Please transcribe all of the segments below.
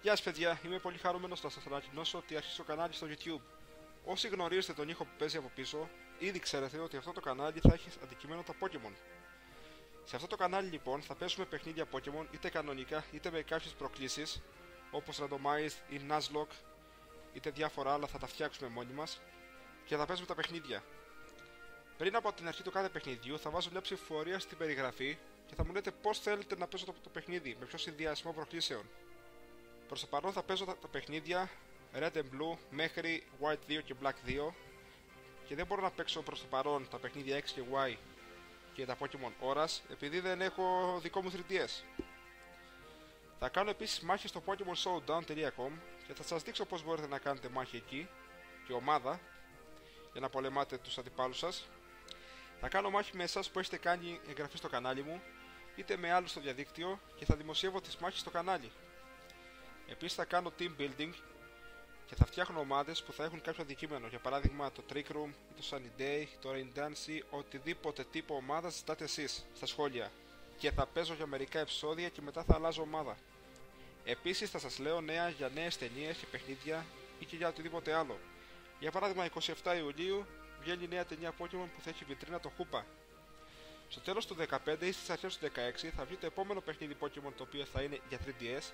Γεια σας παιδιά, είμαι πολύ χαρούμενος να σας ανακοινώσω ότι αρχίζει το κανάλι στο YouTube. Όσοι γνωρίζετε τον ήχο που παίζει από πίσω, ήδη ξέρετε ότι αυτό το κανάλι θα έχει αντικείμενο τα Pokémon. Σε αυτό το κανάλι λοιπόν θα παίζουμε παιχνίδια Pokémon είτε κανονικά είτε με κάποιες προκλήσεις, όπως Randomized ή Nuzlocke, είτε διάφορα άλλα θα τα φτιάξουμε μόνοι μας και θα παίζουμε τα παιχνίδια. Πριν από την αρχή του κάθε παιχνιδιού θα βάζω μια ψηφοφορία στην περιγραφή και θα μου λέτε πώς θέλετε να παίζω το παιχνίδι, με ποιο συνδυασμό προκλήσεων. Προς το παρόν θα παίζω τα παιχνίδια Red and Blue μέχρι White 2 και Black 2 και δεν μπορώ να παίξω προς το παρόν τα παιχνίδια X και Y και τα Pokemon ώρας επειδή δεν έχω δικό μου 3DS. Θα κάνω επίσης μάχες στο PokemonShowdown.com και θα σας δείξω πώς μπορείτε να κάνετε μάχη εκεί και ομάδα για να πολεμάτε τους αντιπάλους σας. Θα κάνω μάχη με εσάς που έχετε κάνει εγγραφή στο κανάλι μου είτε με άλλους στο διαδίκτυο και θα δημοσιεύω τις μάχες στο κανάλι. Επίσης θα κάνω team building και θα φτιάχνω ομάδες που θα έχουν κάποιο αντικείμενο, για παράδειγμα το Trick Room, το Sunny Day, το Rain Dance, οτιδήποτε τύπο ομάδα ζητάτε εσείς στα σχόλια και θα παίζω για μερικά επεισόδια και μετά θα αλλάζω ομάδα. Επίσης θα σας λέω νέα για νέες ταινίες και παιχνίδια ή και για οτιδήποτε άλλο. Για παράδειγμα 27 Ιουλίου βγαίνει νέα ταινία Pokemon που θα έχει βιτρίνα το Hoopa. Στο τέλος του 15 ή στις αρχές του 16 θα βγει το επόμενο παιχνίδι Pokemon το οποίο θα είναι για 3DS,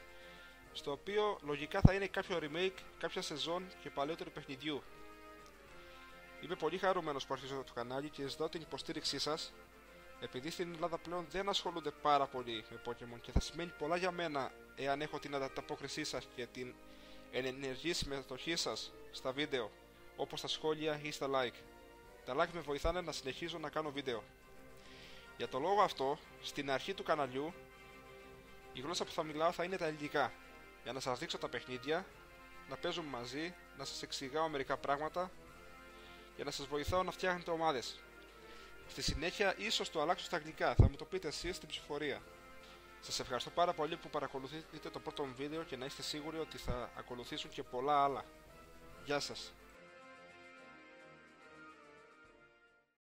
στο οποίο λογικά θα είναι κάποιο remake, κάποια σεζόν και παλαιότερου παιχνιδιού. Είμαι πολύ χαρούμενος που αρχίζω το κανάλι και ζητάω την υποστήριξή σας, επειδή στην Ελλάδα πλέον δεν ασχολούνται πάρα πολύ με Pokemon και θα σημαίνει πολλά για μένα εάν έχω την ανταπόκρισή σας και την ενεργή συμμετοχή σας στα βίντεο, όπως στα σχόλια ή στα like. Τα like με βοηθάνε να συνεχίζω να κάνω βίντεο. Για το λόγο αυτό, στην αρχή του καναλιού, η γλώσσα που θα μιλάω θα είναι τα ελληνικά, για να σας δείξω τα παιχνίδια, να παίζουμε μαζί, να σας εξηγάω μερικά πράγματα και να σας βοηθάω να φτιάχνετε ομάδες. Στη συνέχεια ίσως το αλλάξω στα αγγλικά, θα μου το πείτε εσείς στην ψηφορία. Σας ευχαριστώ πάρα πολύ που παρακολουθείτε το πρώτο μου βίντεο και να είστε σίγουροι ότι θα ακολουθήσουν και πολλά άλλα. Γεια σας.